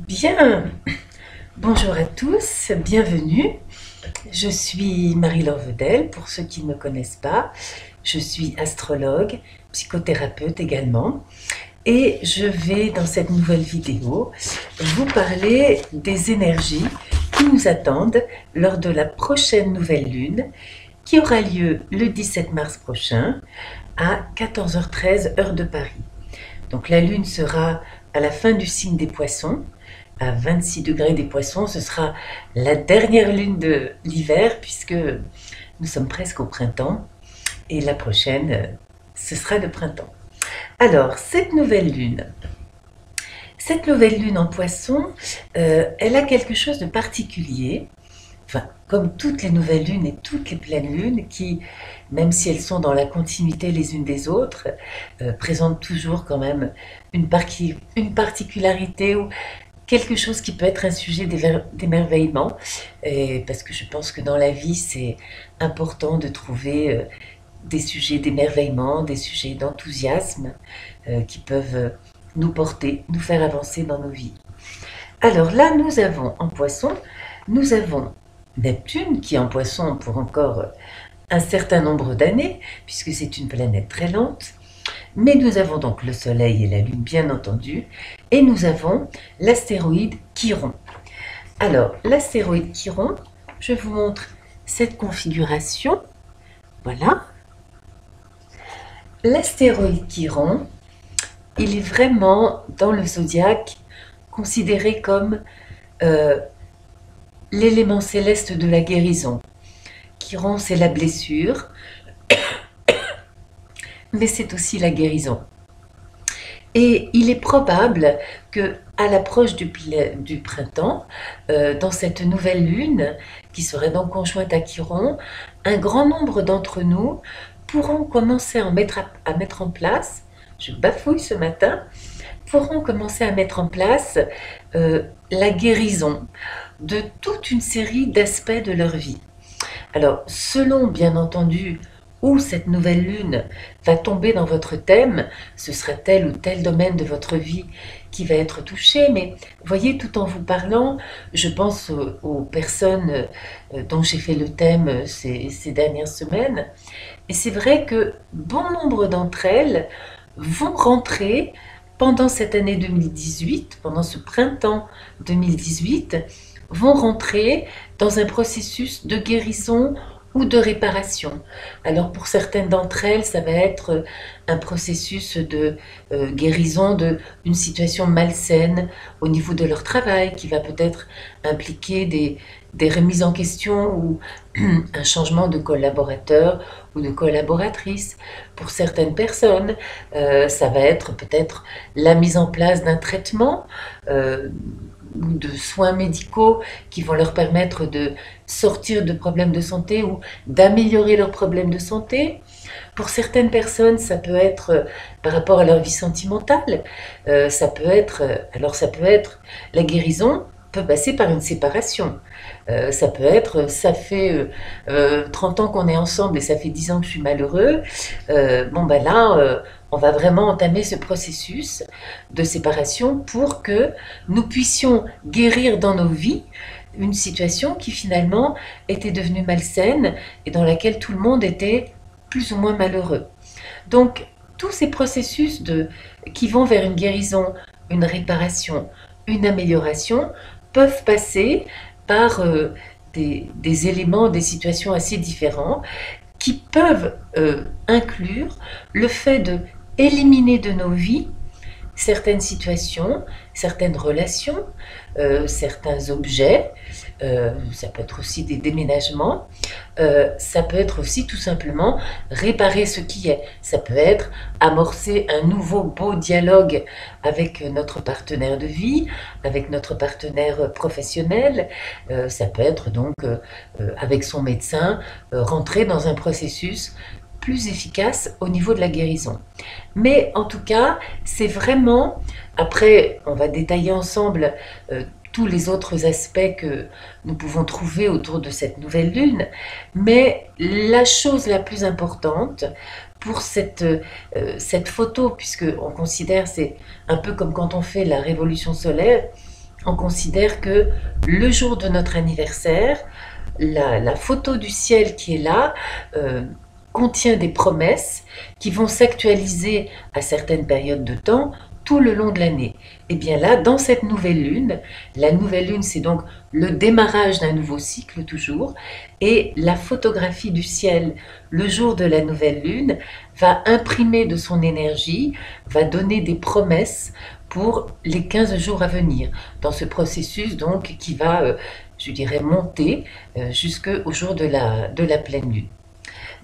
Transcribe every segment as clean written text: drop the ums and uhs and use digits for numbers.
Bien, bonjour à tous, bienvenue. Je suis Marie-Laure Vedel, pour ceux qui ne me connaissent pas. Je suis astrologue, psychothérapeute également. Et je vais, dans cette nouvelle vidéo, vous parler des énergies qui nous attendent lors de la prochaine nouvelle lune, qui aura lieu le 17 mars prochain à 14h13 heure de Paris. Donc la lune sera à la fin du signe des poissons, à 26 degrés des poissons. Ce sera la dernière lune de l'hiver puisque nous sommes presque au printemps et la prochaine, ce sera le printemps. Alors, cette nouvelle lune en poisson, elle a quelque chose de particulier. Enfin, comme toutes les nouvelles lunes et toutes les pleines lunes qui, même si elles sont dans la continuité les unes des autres, présentent toujours quand même une particularité ou quelque chose qui peut être un sujet d'émerveillement, parce que je pense que dans la vie, c'est important de trouver des sujets d'émerveillement, des sujets d'enthousiasme qui peuvent nous porter, nous faire avancer dans nos vies. Alors là, nous avons en poisson, nous avons Neptune qui est en poisson pour encore un certain nombre d'années, puisque c'est une planète très lente. Mais nous avons donc le Soleil et la Lune, bien entendu, et nous avons l'astéroïde Chiron. Alors, l'astéroïde Chiron, je vous montre cette configuration. Voilà. L'astéroïde Chiron, il est vraiment dans le zodiaque considéré comme l'élément céleste de la guérison. Chiron, c'est la blessure, mais c'est aussi la guérison. Et il est probable que, à l'approche du printemps, dans cette nouvelle lune, qui serait donc conjointe à Chiron, un grand nombre d'entre nous pourront commencer à mettre en place, je bafouille ce matin, pourront commencer à mettre en place la guérison de toute une série d'aspects de leur vie. Alors, selon bien entendu où cette nouvelle lune va tomber dans votre thème, ce sera tel ou tel domaine de votre vie qui va être touché, mais voyez, tout en vous parlant, je pense aux personnes dont j'ai fait le thème ces dernières semaines, et c'est vrai que bon nombre d'entre elles vont rentrer pendant cette année 2018, pendant ce printemps 2018, vont rentrer dans un processus de guérison ou de réparation. Alors pour certaines d'entre elles, ça va être un processus de guérison d'une situation malsaine au niveau de leur travail qui va peut-être impliquer des remises en question ou un changement de collaborateur ou de collaboratrice. Pour certaines personnes, ça va être peut-être la mise en place d'un traitement ou de soins médicaux qui vont leur permettre de sortir de problèmes de santé ou d'améliorer leurs problèmes de santé. Pour certaines personnes, ça peut être par rapport à leur vie sentimentale, ça peut être, la guérison peut passer par une séparation. Ça peut être, ça fait 30 ans qu'on est ensemble et ça fait 10 ans que je suis malheureux. Bon ben là, on va vraiment entamer ce processus de séparation pour que nous puissions guérir dans nos vies une situation qui finalement était devenue malsaine et dans laquelle tout le monde était plus ou moins malheureux. Donc tous ces processus qui vont vers une guérison, une réparation, une amélioration peuvent passer par des éléments, des situations assez différents qui peuvent inclure le fait de éliminer de nos vies certaines situations, certaines relations, certains objets, ça peut être aussi des déménagements, ça peut être aussi tout simplement réparer ce qui est, ça peut être amorcer un nouveau beau dialogue avec notre partenaire de vie, avec notre partenaire professionnel, ça peut être donc avec son médecin, rentrer dans un processus plus efficace au niveau de la guérison. Mais en tout cas, c'est vraiment, après on va détailler ensemble tous les autres aspects que nous pouvons trouver autour de cette nouvelle lune, mais la chose la plus importante pour cette photo, puisque on considère, c'est un peu comme quand on fait la révolution solaire, on considère que le jour de notre anniversaire, la photo du ciel qui est là contient des promesses qui vont s'actualiser à certaines périodes de temps tout le long de l'année. Et bien là, dans cette nouvelle lune, la nouvelle lune, c'est donc le démarrage d'un nouveau cycle toujours, et la photographie du ciel le jour de la nouvelle lune va imprimer de son énergie, va donner des promesses pour les 15 jours à venir, dans ce processus donc qui va, je dirais, monter jusqu'au jour de la pleine lune.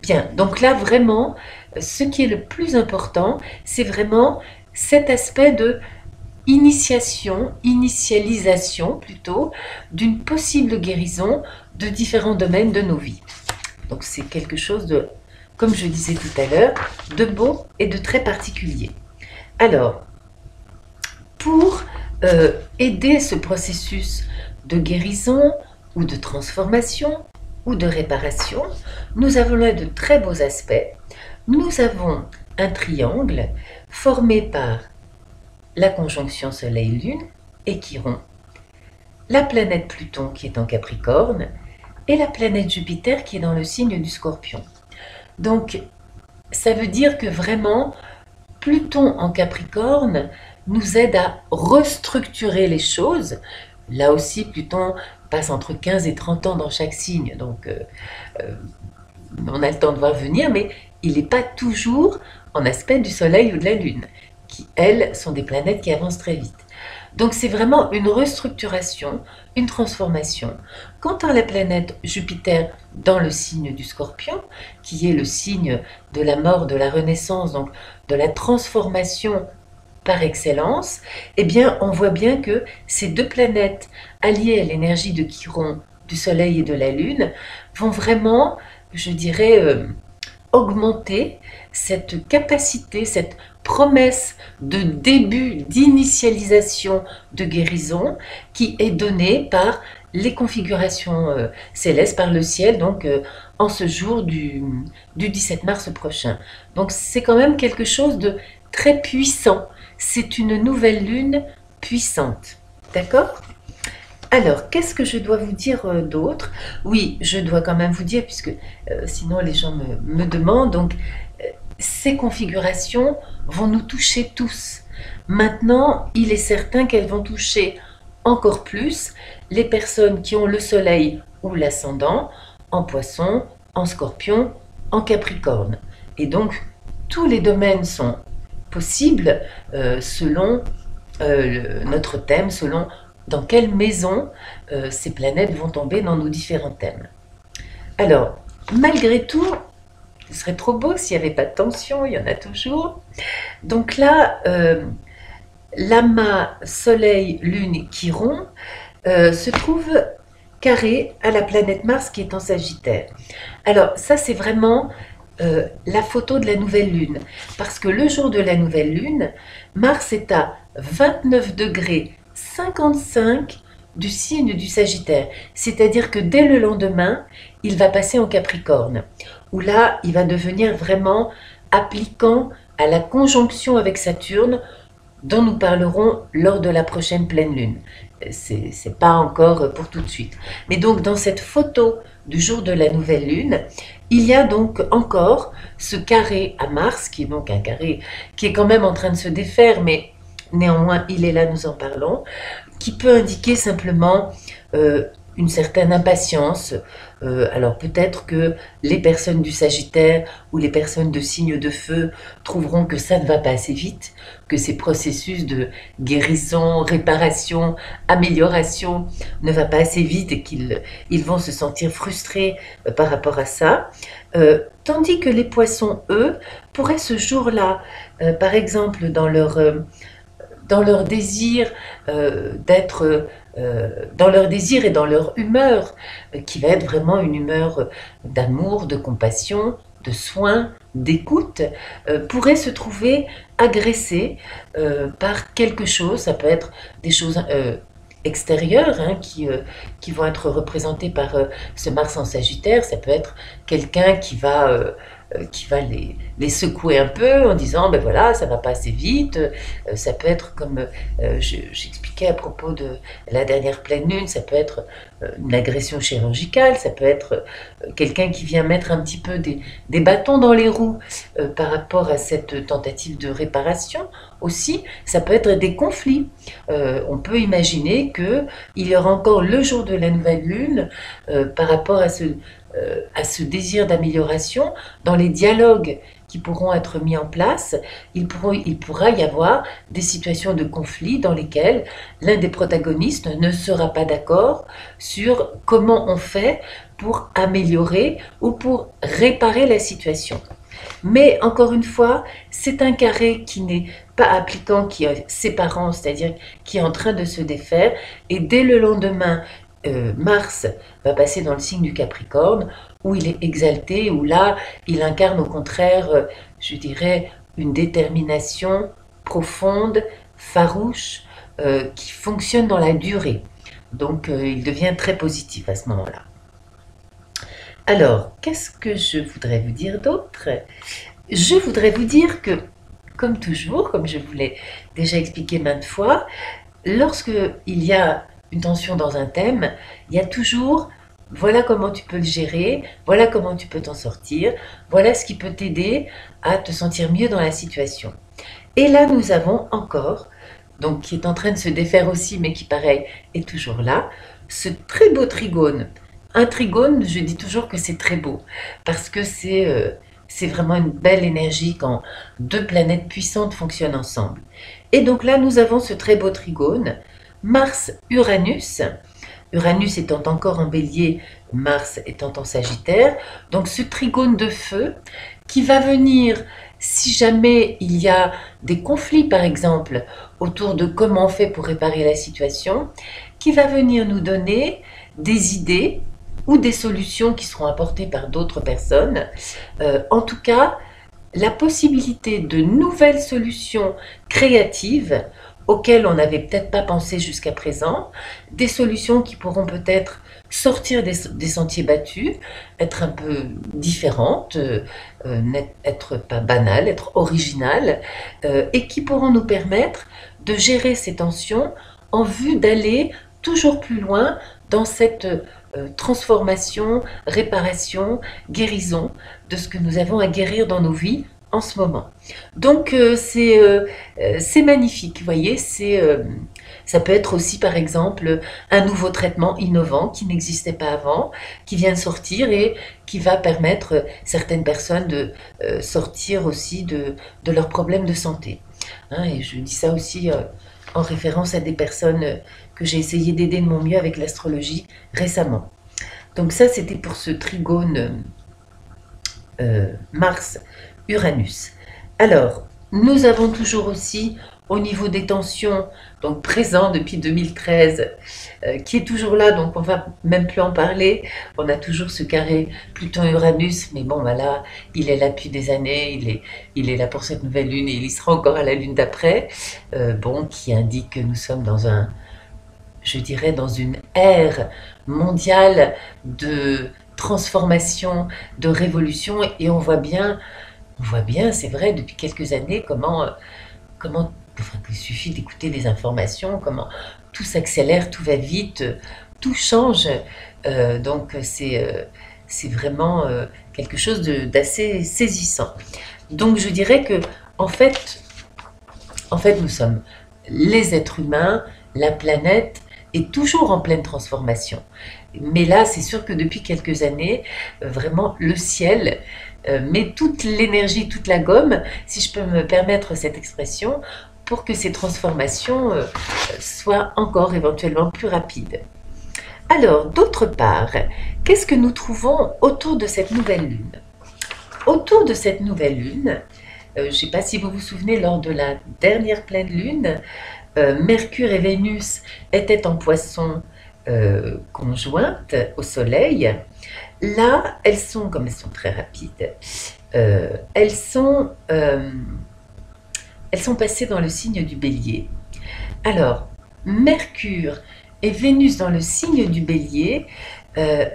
Bien, donc là vraiment, ce qui est le plus important, c'est vraiment cet aspect de initialisation plutôt, d'une possible guérison de différents domaines de nos vies. Donc c'est quelque chose de, comme je disais tout à l'heure, de beau et de très particulier. Alors, pour aider ce processus de guérison ou de transformation ou de réparation, nous avons là de très beaux aspects. Nous avons un triangle formé par la conjonction Soleil-Lune et Chiron, la planète Pluton qui est en Capricorne et la planète Jupiter qui est dans le signe du Scorpion. Donc, ça veut dire que vraiment, Pluton en Capricorne nous aide à restructurer les choses. Là aussi, Pluton passe entre 15 et 30 ans dans chaque signe, donc on a le temps de voir venir, mais il n'est pas toujours en aspect du Soleil ou de la Lune, qui, elles, sont des planètes qui avancent très vite. Donc c'est vraiment une restructuration, une transformation. Quant à la planète Jupiter dans le signe du Scorpion, qui est le signe de la mort, de la renaissance, donc de la transformation par excellence, eh bien on voit bien que ces deux planètes alliées à l'énergie de Chiron, du Soleil et de la Lune, vont vraiment, je dirais, augmenter cette capacité, cette promesse de début, d'initialisation de guérison qui est donnée par les configurations célestes, par le ciel, donc en ce jour du 17 mars prochain. Donc c'est quand même quelque chose de très puissant. C'est une nouvelle lune puissante. D'accord ? Alors, qu'est-ce que je dois vous dire d'autre? Oui, je dois quand même vous dire, puisque sinon les gens me demandent, donc ces configurations vont nous toucher tous. Maintenant, il est certain qu'elles vont toucher encore plus les personnes qui ont le soleil ou l'ascendant en poisson, en scorpion, en capricorne. Et donc, tous les domaines sont possibles selon notre thème, selon dans quelle maison ces planètes vont tomber dans nos différents thèmes. Alors, malgré tout, ce serait trop beau s'il n'y avait pas de tension, il y en a toujours. Donc là, l'amas Soleil, Lune, Chiron se trouve carré à la planète Mars qui est en Sagittaire. Alors ça, c'est vraiment la photo de la nouvelle lune, parce que le jour de la nouvelle lune, Mars est à 29 degrés 55 du signe du Sagittaire, c'est-à-dire que dès le lendemain, il va passer en Capricorne, où là, il va devenir vraiment appliquant à la conjonction avec Saturne, dont nous parlerons lors de la prochaine pleine lune. C'est pas encore pour tout de suite. Mais donc, dans cette photo du jour de la nouvelle lune, il y a donc encore ce carré à Mars, qui est donc un carré qui est quand même en train de se défaire, mais néanmoins, il est là, nous en parlons, qui peut indiquer simplement une certaine impatience. Alors peut-être que les personnes du Sagittaire ou les personnes de signe de feu trouveront que ça ne va pas assez vite, que ces processus de guérison, réparation, amélioration ne va pas assez vite et qu'ils vont se sentir frustrés par rapport à ça. Tandis que les poissons, eux, pourraient ce jour-là, par exemple dans leur désir d'être dans leur désir et dans leur humeur, qui va être vraiment une humeur d'amour, de compassion, de soin, d'écoute, pourrait se trouver agressée par quelque chose. Ça peut être des choses extérieures qui vont être représentées par ce Mars en Sagittaire. Ça peut être quelqu'un qui va qui va les secouer un peu en disant ben voilà, ça va pas assez vite. Ça peut être comme j'expliquais à propos de la dernière pleine lune, ça peut être une agression chirurgicale, ça peut être quelqu'un qui vient mettre un petit peu des bâtons dans les roues par rapport à cette tentative de réparation. Aussi, ça peut être des conflits. On peut imaginer qu'il y aura encore le jour de la nouvelle lune par rapport à ce désir d'amélioration dans les dialogues qui pourront être mis en place, il pourra y avoir des situations de conflit dans lesquelles l'un des protagonistes ne sera pas d'accord sur comment on fait pour améliorer ou pour réparer la situation. Mais encore une fois, c'est un carré qui n'est pas appliquant, qui est séparant, c'est-à-dire qui est en train de se défaire. Et dès le lendemain, Mars va passer dans le signe du Capricorne, où il est exalté, où là, il incarne au contraire, je dirais, une détermination profonde, farouche, qui fonctionne dans la durée. Donc, il devient très positif à ce moment-là. Alors, qu'est-ce que je voudrais vous dire d'autre? Je voudrais vous dire que, comme toujours, comme je vous l'ai déjà expliqué maintes fois, lorsque il y a une tension dans un thème, il y a toujours voilà comment tu peux le gérer, voilà comment tu peux t'en sortir, voilà ce qui peut t'aider à te sentir mieux dans la situation. Et là, nous avons encore, donc qui est en train de se défaire aussi, mais qui pareil est toujours là, ce très beau trigone. Un trigone, je dis toujours que c'est très beau, parce que c'est vraiment une belle énergie quand deux planètes puissantes fonctionnent ensemble. Et donc là, nous avons ce très beau trigone, Mars-Uranus. Uranus étant encore en bélier, Mars étant en Sagittaire. Donc ce trigone de feu qui va venir, si jamais il y a des conflits par exemple, autour de comment on fait pour réparer la situation, qui va venir nous donner des idées ou des solutions qui seront apportées par d'autres personnes. En tout cas, la possibilité de nouvelles solutions créatives auxquelles on n'avait peut-être pas pensé jusqu'à présent, des solutions qui pourront peut-être sortir des sentiers battus, être un peu différentes, être pas banales, être originales, et qui pourront nous permettre de gérer ces tensions en vue d'aller toujours plus loin dans cette transformation, réparation, guérison de ce que nous avons à guérir dans nos vies en ce moment. Donc c'est magnifique, vous voyez, ça peut être aussi par exemple un nouveau traitement innovant qui n'existait pas avant, qui vient de sortir et qui va permettre certaines personnes de sortir aussi de leurs problèmes de santé. Hein, et je dis ça aussi en référence à des personnes que j'ai essayé d'aider de mon mieux avec l'astrologie récemment. Donc ça, c'était pour ce trigone Mars-Uranus. Alors, nous avons toujours aussi, au niveau des tensions, donc présent depuis 2013, qui est toujours là, donc on va même plus en parler. On a toujours ce carré Pluton-Uranus, mais bon, voilà, il est là depuis des années, il est là pour cette nouvelle lune et il y sera encore à la lune d'après, bon, qui indique que nous sommes dans je dirais, dans une ère mondiale de transformation, de révolution, et on voit bien, c'est vrai, depuis quelques années, enfin, il suffit d'écouter les informations, comment tout s'accélère, tout va vite, tout change. Donc c'est vraiment quelque chose d'assez saisissant. Donc je dirais que en fait, nous sommes les êtres humains, la planète est toujours en pleine transformation. Mais là, c'est sûr que depuis quelques années, vraiment, le ciel met toute l'énergie, toute la gomme, si je peux me permettre cette expression, pour que ces transformations soient encore éventuellement plus rapides. Alors, d'autre part, qu'est-ce que nous trouvons autour de cette nouvelle lune? Autour de cette nouvelle lune, je ne sais pas si vous vous souvenez, lors de la dernière pleine lune, Mercure et Vénus étaient en Poisson conjointes au Soleil. Là, comme elles sont très rapides, elles sont passées dans le signe du Bélier. Alors, Mercure et Vénus dans le signe du Bélier,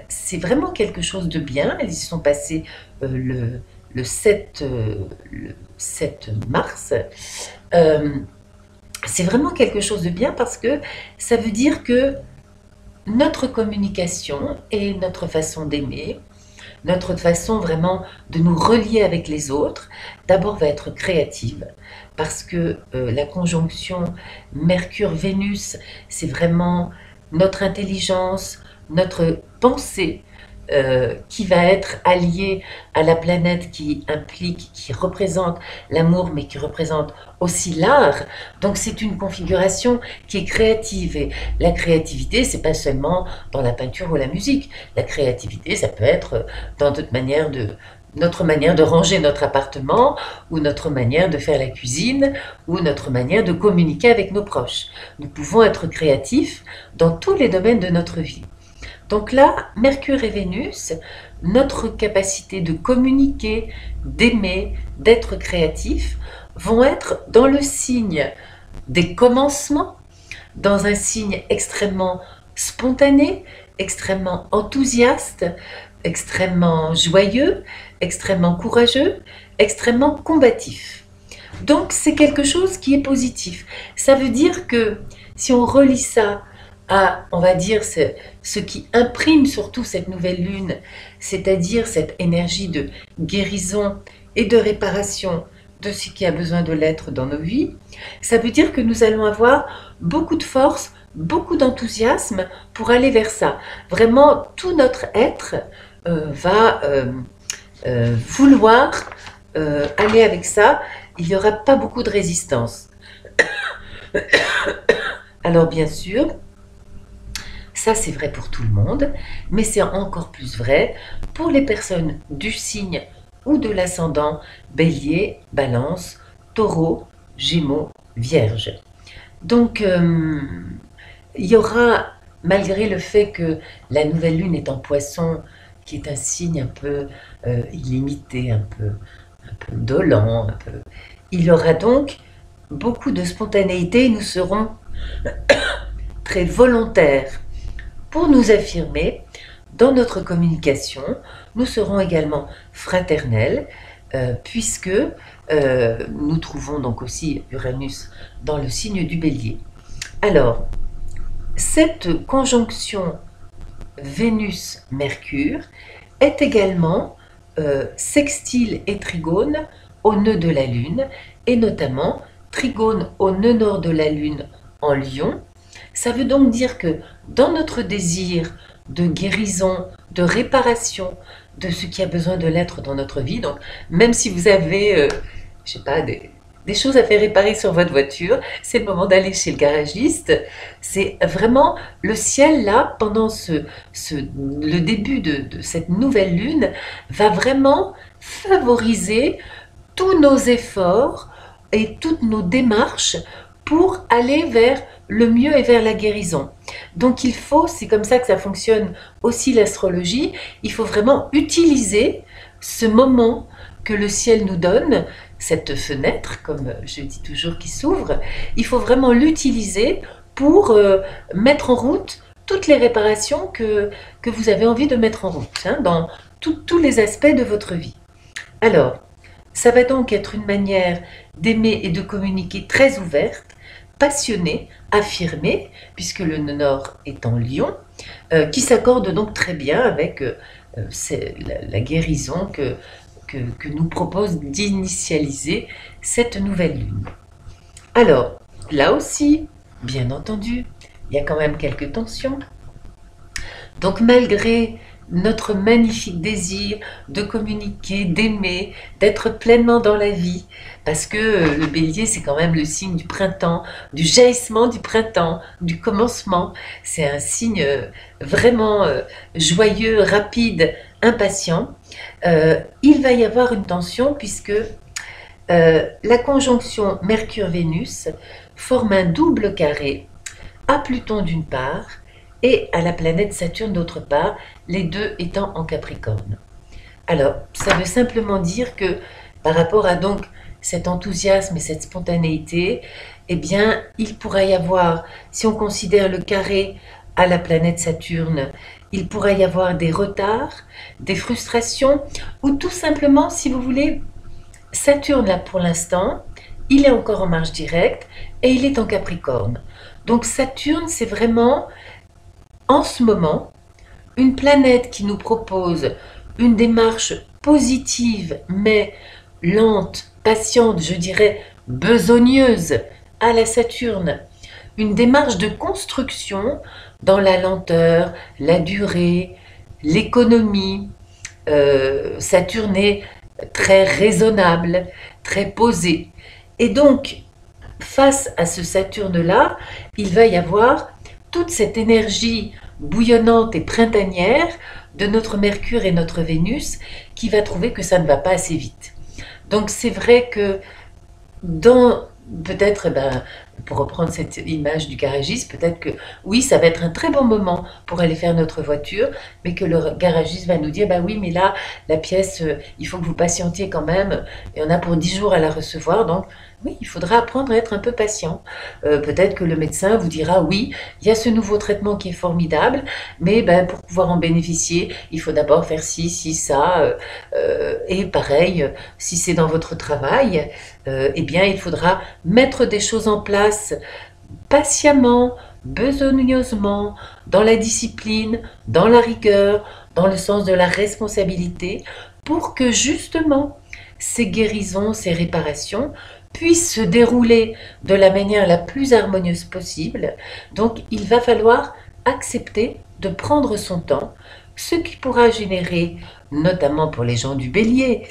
c'est vraiment quelque chose de bien. Elles y sont passées le le 7, le 7 mars, euh, c'est vraiment quelque chose de bien parce que ça veut dire que notre communication et notre façon d'aimer, notre façon vraiment de nous relier avec les autres, d'abord va être créative, parce que la conjonction Mercure-Vénus, c'est vraiment notre intelligence, notre pensée, qui va être alliée à la planète qui implique, qui représente l'amour, mais qui représente aussi l'art. Donc c'est une configuration qui est créative. Et la créativité, c'est pas seulement dans la peinture ou la musique. La créativité, ça peut être dans notre manière de ranger notre appartement, ou notre manière de faire la cuisine, ou notre manière de communiquer avec nos proches. Nous pouvons être créatifs dans tous les domaines de notre vie. Donc là, Mercure et Vénus, notre capacité de communiquer, d'aimer, d'être créatif, vont être dans le signe des commencements, dans un signe extrêmement spontané, extrêmement enthousiaste, extrêmement joyeux, extrêmement courageux, extrêmement combatif. Donc c'est quelque chose qui est positif. Ça veut dire que si on relie ça à, on va dire, ce qui imprime surtout cette nouvelle lune, c'est-à-dire cette énergie de guérison et de réparation de ce qui a besoin de l'être dans nos vies, ça veut dire que nous allons avoir beaucoup de force, beaucoup d'enthousiasme pour aller vers ça. Vraiment, tout notre être va vouloir aller avec ça. Il n'y aura pas beaucoup de résistance. Alors bien sûr, ça c'est vrai pour tout le monde, mais c'est encore plus vrai pour les personnes du signe ou de l'ascendant Bélier, Balance, Taureau, Gémeaux, Vierge. Donc il y aura, malgré le fait que la nouvelle lune est en Poisson, qui est un signe un peu illimité, un peu dolent, il y aura donc beaucoup de spontanéité et nous serons très volontaires pour nous affirmer dans notre communication. Nous serons également fraternels, puisque nous trouvons donc aussi Uranus dans le signe du Bélier. Alors, cette conjonction Vénus-Mercure est également sextile et trigone au nœud de la Lune, et notamment trigone au nœud nord de la Lune en Lion. Ça veut donc dire que dans notre désir de guérison, de réparation de ce qui a besoin de l'être dans notre vie, donc même si vous avez, je sais pas, des choses à faire réparer sur votre voiture, c'est le moment d'aller chez le garagiste. C'est vraiment le ciel là, pendant le début de cette nouvelle lune, va vraiment favoriser tous nos efforts et toutes nos démarches pour aller vers le mieux et vers la guérison. Donc il faut, c'est comme ça que ça fonctionne aussi l'astrologie, il faut vraiment utiliser ce moment que le ciel nous donne, cette fenêtre, comme je dis toujours, qui s'ouvre, il faut vraiment l'utiliser pour mettre en route toutes les réparations que vous avez envie de mettre en route, hein, dans tous les aspects de votre vie. Alors, ça va donc être une manière d'aimer et de communiquer très ouverte, passionnée, affirmée, puisque le nord est en Lion, qui s'accorde donc très bien avec la guérison que nous propose d'initialiser cette nouvelle lune. Alors, là aussi, bien entendu, il y a quand même quelques tensions. Donc malgré notre magnifique désir de communiquer, d'aimer, d'être pleinement dans la vie, parce que le bélier c'est quand même le signe du printemps, du jaillissement du printemps, du commencement, c'est un signe vraiment joyeux, rapide, impatient. Il va y avoir une tension puisque la conjonction Mercure-Vénus forme un double carré à Pluton d'une part et à la planète Saturne d'autre part, les deux étant en Capricorne. Alors, ça veut simplement dire que par rapport à donc cet enthousiasme et cette spontanéité, eh bien, il pourra y avoir, si on considère le carré à la planète Saturne il pourrait y avoir des retards, des frustrations, ou tout simplement, si vous voulez, Saturne, là, pour l'instant, il est encore en marche directe et il est en Capricorne. Donc Saturne, c'est vraiment, en ce moment, une planète qui nous propose une démarche positive, mais lente, patiente, je dirais besogneuse, à la Saturne. Une démarche de construction dans la lenteur, la durée, l'économie. Saturne est très raisonnable, très posé. Et donc, face à ce Saturne-là, il va y avoir toute cette énergie bouillonnante et printanière de notre Mercure et notre Vénus qui va trouver que ça ne va pas assez vite. Donc c'est vrai que dans peut-être, pour reprendre cette image du garagiste, peut-être que oui, ça va être un très bon moment pour aller faire notre voiture, mais que le garagiste va nous dire, bah oui, mais là, la pièce, il faut que vous patientiez quand même, et on a pour 10 jours à la recevoir, donc oui, il faudra apprendre à être un peu patient. Peut-être que le médecin vous dira, oui, il y a ce nouveau traitement qui est formidable, mais pour pouvoir en bénéficier, il faut d'abord faire ci, ci, ça, et pareil, si c'est dans votre travail, eh bien, il faudra mettre des choses en place patiemment, besogneusement, dans la discipline, dans la rigueur, dans le sens de la responsabilité, pour que justement ces guérisons, ces réparations puissent se dérouler de la manière la plus harmonieuse possible. Donc, il va falloir accepter de prendre son temps, ce qui pourra générer, notamment pour les gens du Bélier,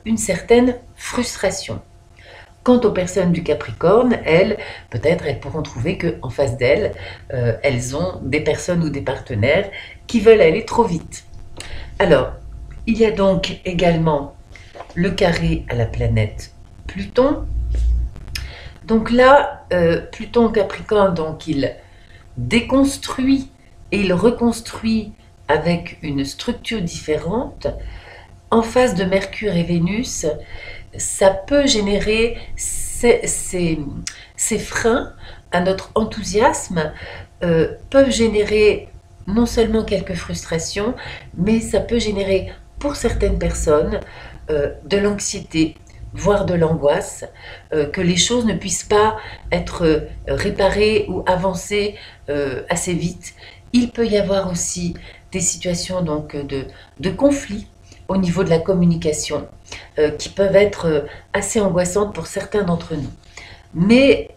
une certaine frustration. Quant aux personnes du Capricorne, elles, peut-être elles pourront trouver qu'en face d'elles, elles ont des personnes ou des partenaires qui veulent aller trop vite. Alors, il y a donc également le carré à la planète Pluton. Donc là, Pluton Capricorne, donc il déconstruit et il reconstruit avec une structure différente. En face de Mercure et Vénus, ça peut générer ces freins à notre enthousiasme, peuvent générer non seulement quelques frustrations, mais ça peut générer pour certaines personnes de l'anxiété, voire de l'angoisse, que les choses ne puissent pas être réparées ou avancées assez vite. Il peut y avoir aussi des situations donc de conflit au niveau de la communication qui peuvent être assez angoissantes pour certains d'entre nous. Mais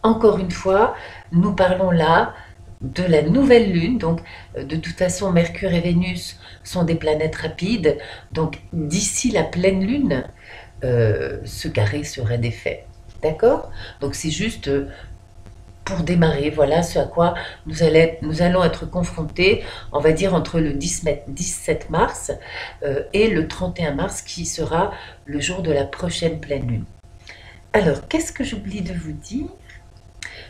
encore une fois, nous parlons là de la nouvelle lune, donc de toute façon Mercure et Vénus sont des planètes rapides, donc d'ici la pleine lune, ce carré serait défait. D'accord? Donc c'est juste pour démarrer, voilà ce à quoi nous allons être confrontés, on va dire entre le 17 mars et le 31 mars qui sera le jour de la prochaine pleine lune. Alors, qu'est-ce que j'oublie de vous dire?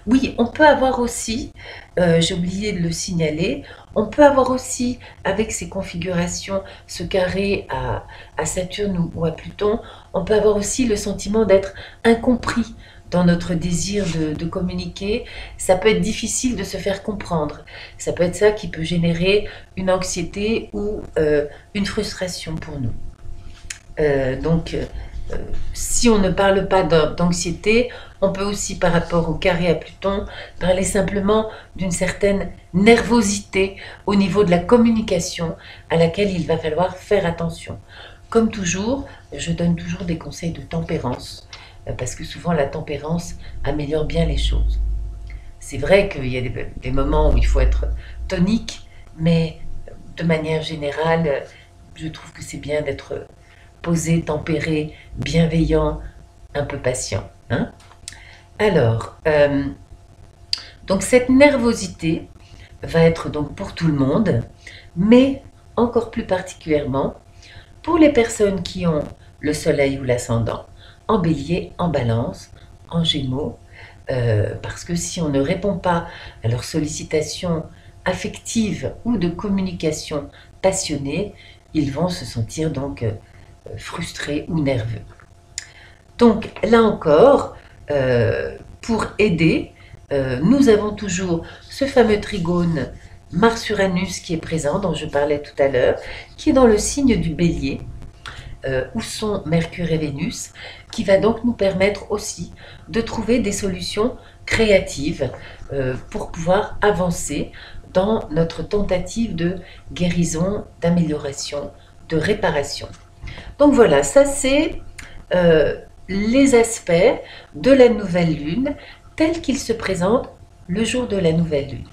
Oui, on peut avoir aussi, j'ai oublié de le signaler, on peut avoir aussi, avec ces configurations, ce carré à Saturne ou à Pluton, on peut avoir aussi le sentiment d'être incompris dans notre désir de communiquer. Ça peut être difficile de se faire comprendre. Ça peut être ça qui peut générer une anxiété ou une frustration pour nous. Donc, si on ne parle pas d'anxiété, on peut aussi, par rapport au carré à Pluton, parler simplement d'une certaine nervosité au niveau de la communication à laquelle il va falloir faire attention. Comme toujours, je donne toujours des conseils de tempérance, parce que souvent la tempérance améliore bien les choses. C'est vrai qu'il y a des moments où il faut être tonique, mais de manière générale, je trouve que c'est bien d'être posé, tempéré, bienveillant, un peu patient. Hein? Alors, donc cette nervosité va être donc pour tout le monde, mais encore plus particulièrement pour les personnes qui ont le soleil ou l'ascendant en bélier, en balance, en gémeaux, parce que si on ne répond pas à leurs sollicitations affectives ou de communication passionnée, ils vont se sentir donc frustrés ou nerveux. Donc là encore, pour aider, nous avons toujours ce fameux trigone Mars-Uranus qui est présent, dont je parlais tout à l'heure, qui est dans le signe du Bélier, où sont Mercure et Vénus, qui va donc nous permettre aussi de trouver des solutions créatives pour pouvoir avancer dans notre tentative de guérison, d'amélioration, de réparation. Donc voilà, ça c'est les aspects de la nouvelle lune tels qu'ils se présentent le jour de la nouvelle lune.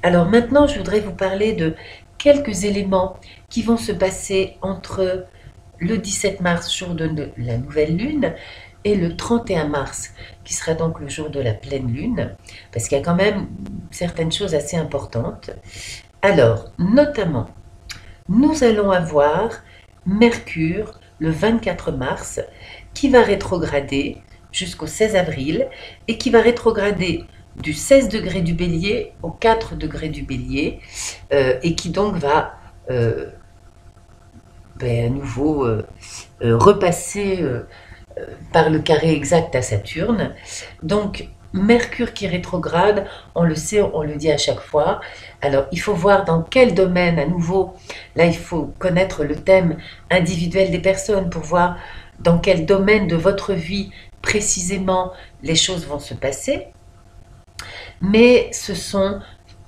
Alors maintenant, je voudrais vous parler de quelques éléments qui vont se passer entre le 17 mars, jour de la nouvelle lune, et le 31 mars, qui sera donc le jour de la pleine lune, parce qu'il y a quand même certaines choses assez importantes. Alors, notamment, nous allons avoir Mercure le 24 mars, qui va rétrograder jusqu'au 16 avril, et qui va rétrograder du 16 degrés du Bélier au 4 degrés du Bélier, et qui donc va à nouveau repasser par le carré exact à Saturne. Donc Mercure qui rétrograde, on le sait, on le dit à chaque fois. Alors il faut voir dans quel domaine, à nouveau, là il faut connaître le thème individuel des personnes pour voir dans quel domaine de votre vie précisément les choses vont se passer. Mais ce sont,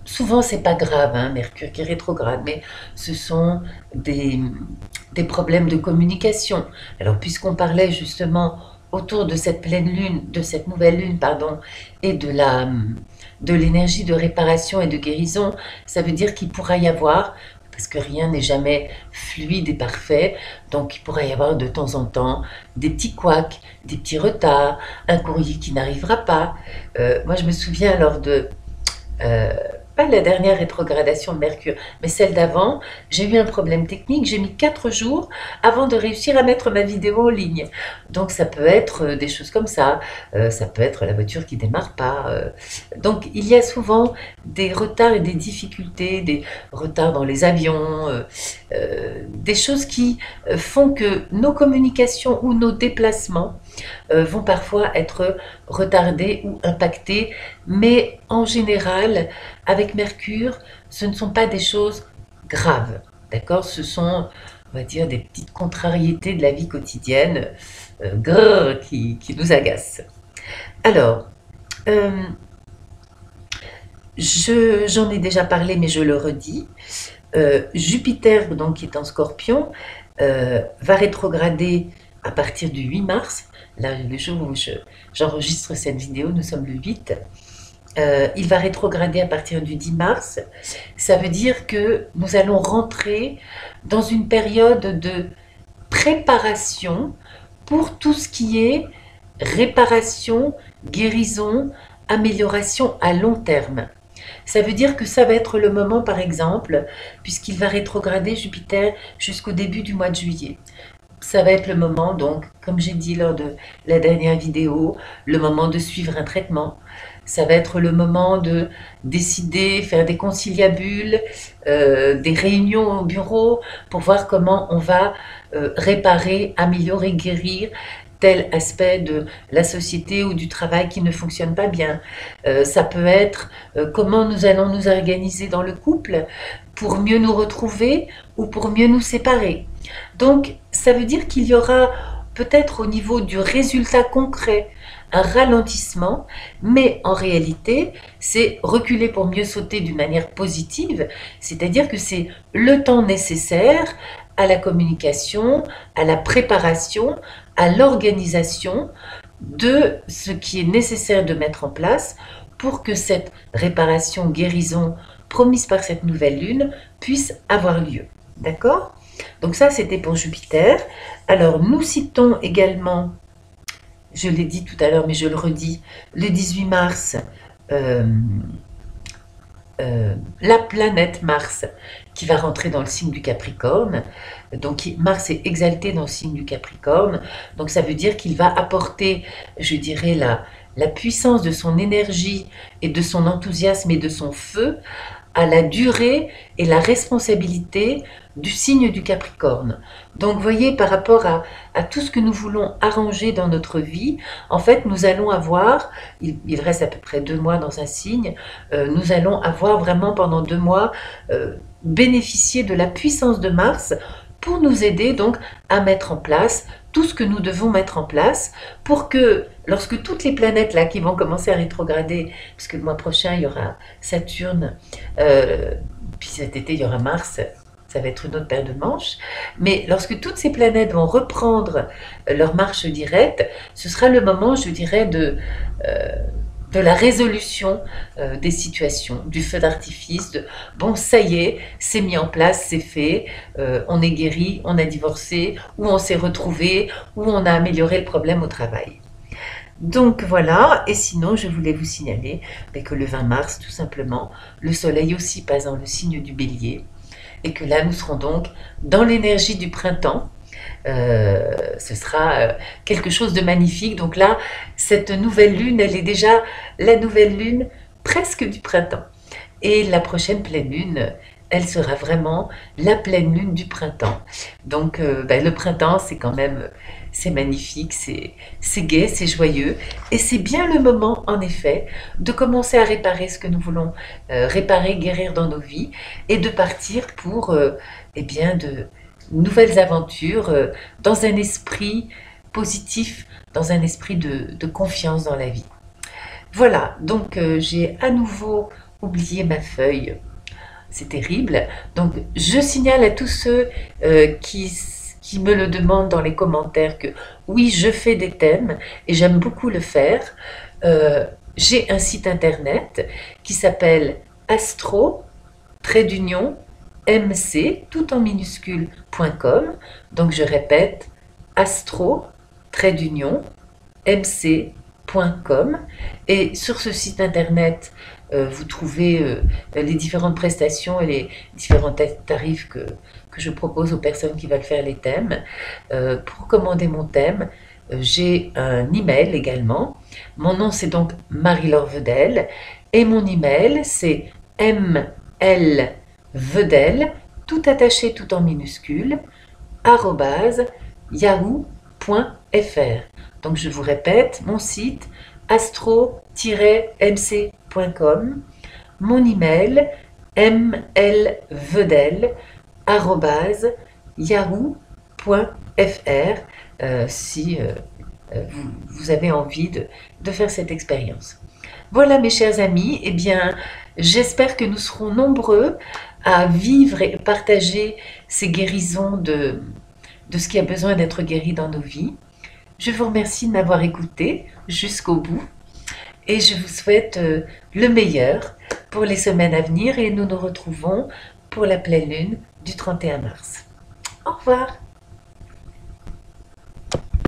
souvent c'est pas grave, hein, Mercure qui rétrograde, mais ce sont des problèmes de communication. Alors puisqu'on parlait justement autour de cette pleine lune, de cette nouvelle lune, pardon, et de l'énergie de réparation et de guérison, ça veut dire qu'il pourra y avoir, parce que rien n'est jamais fluide et parfait, donc il pourra y avoir de temps en temps des petits couacs, des petits retards, un courrier qui n'arrivera pas. Moi je me souviens lors de pas la dernière rétrogradation de Mercure, mais celle d'avant, j'ai eu un problème technique, j'ai mis 4 jours avant de réussir à mettre ma vidéo en ligne. Donc ça peut être des choses comme ça peut être la voiture qui démarre pas. Donc il y a souvent des retards et des difficultés, des retards dans les avions, des choses qui font que nos communications ou nos déplacements vont parfois être retardés ou impactés, mais en général, avec Mercure, ce ne sont pas des choses graves, d'accord? Ce sont, on va dire, des petites contrariétés de la vie quotidienne qui nous agacent. Alors, j'en ai déjà parlé, mais je le redis. Jupiter, donc, qui est en Scorpion, va rétrograder à partir du 8 mars. Là, le jour où j'enregistre cette vidéo, nous sommes le 8. Il va rétrograder à partir du 10 mars. Ça veut dire que nous allons rentrer dans une période de préparation pour tout ce qui est réparation, guérison, amélioration à long terme. Ça veut dire que ça va être le moment, par exemple, puisqu'il va rétrograder Jupiter jusqu'au début du mois de juillet. Ça va être le moment, donc, comme j'ai dit lors de la dernière vidéo, le moment de suivre un traitement. Ça va être le moment de décider, faire des conciliabules, des réunions au bureau pour voir comment on va réparer, améliorer, guérir tel aspect de la société ou du travail qui ne fonctionne pas bien. Ça peut être comment nous allons nous organiser dans le couple pour mieux nous retrouver ou pour mieux nous séparer. Donc, ça veut dire qu'il y aura peut-être au niveau du résultat concret un ralentissement, mais en réalité, c'est reculer pour mieux sauter d'une manière positive, c'est-à-dire que c'est le temps nécessaire à la communication, à la préparation, à l'organisation de ce qui est nécessaire de mettre en place pour que cette réparation, guérison promise par cette nouvelle lune puisse avoir lieu. D'accord ? Donc ça, c'était pour Jupiter. Alors, nous citons également, je l'ai dit tout à l'heure, mais je le redis, le 18 mars, la planète Mars qui va rentrer dans le signe du Capricorne. Donc Mars est exalté dans le signe du Capricorne. Donc ça veut dire qu'il va apporter, je dirais, la puissance de son énergie et de son enthousiasme et de son feu à la durée et la responsabilité du signe du Capricorne. Donc, voyez, par rapport à tout ce que nous voulons arranger dans notre vie, en fait, nous allons avoir, il reste à peu près 2 mois dans un signe, nous allons avoir vraiment pendant 2 mois bénéficier de la puissance de Mars pour nous aider donc à mettre en place tout ce que nous devons mettre en place pour que lorsque toutes les planètes là qui vont commencer à rétrograder, puisque le mois prochain il y aura Saturne, puis cet été il y aura Mars, ça va être une autre paire de manches, mais lorsque toutes ces planètes vont reprendre leur marche directe, ce sera le moment, je dirais, de la résolution des situations, du feu d'artifice, de bon, ça y est, c'est mis en place, c'est fait, on est guéri, on a divorcé, ou on s'est retrouvé, ou on a amélioré le problème au travail. Donc voilà, et sinon je voulais vous signaler que le 20 mars, tout simplement, le soleil aussi passe dans le signe du bélier, et que là nous serons donc dans l'énergie du printemps. Ce sera quelque chose de magnifique. Donc là, cette nouvelle lune, elle est déjà la nouvelle lune presque du printemps. Et la prochaine pleine lune, elle sera vraiment la pleine lune du printemps. Donc le printemps, c'est quand même, c'est magnifique, c'est gai, c'est joyeux. Et c'est bien le moment, en effet, de commencer à réparer ce que nous voulons réparer, guérir dans nos vies, et de partir pour, de nouvelles aventures dans un esprit positif, dans un esprit de confiance dans la vie. Voilà, donc j'ai à nouveau oublié ma feuille. C'est terrible. Donc je signale à tous ceux qui me le demandent dans les commentaires que oui, je fais des thèmes et j'aime beaucoup le faire. J'ai un site internet qui s'appelle astro-mc, tout en minuscule.com. Donc je répète, astro-mc.com. Et sur ce site internet, vous trouvez les différentes prestations et les différents tarifs que je propose aux personnes qui veulent faire les thèmes. Pour commander mon thème, j'ai un email également. Mon nom c'est donc Marie-Laure Vedel et mon email c'est mlvedel, tout attaché, tout en minuscule, @yahoo.fr. Donc je vous répète, mon site astro-mc.com, mon email mlvedel@yahoo.fr si vous avez envie de faire cette expérience. Voilà mes chers amis, eh bien j'espère que nous serons nombreux à vivre et partager ces guérisons de ce qui a besoin d'être guéri dans nos vies. Je vous remercie de m'avoir écouté jusqu'au bout et je vous souhaite le meilleur pour les semaines à venir et nous nous retrouvons pour la pleine lune du 31 mars. Au revoir.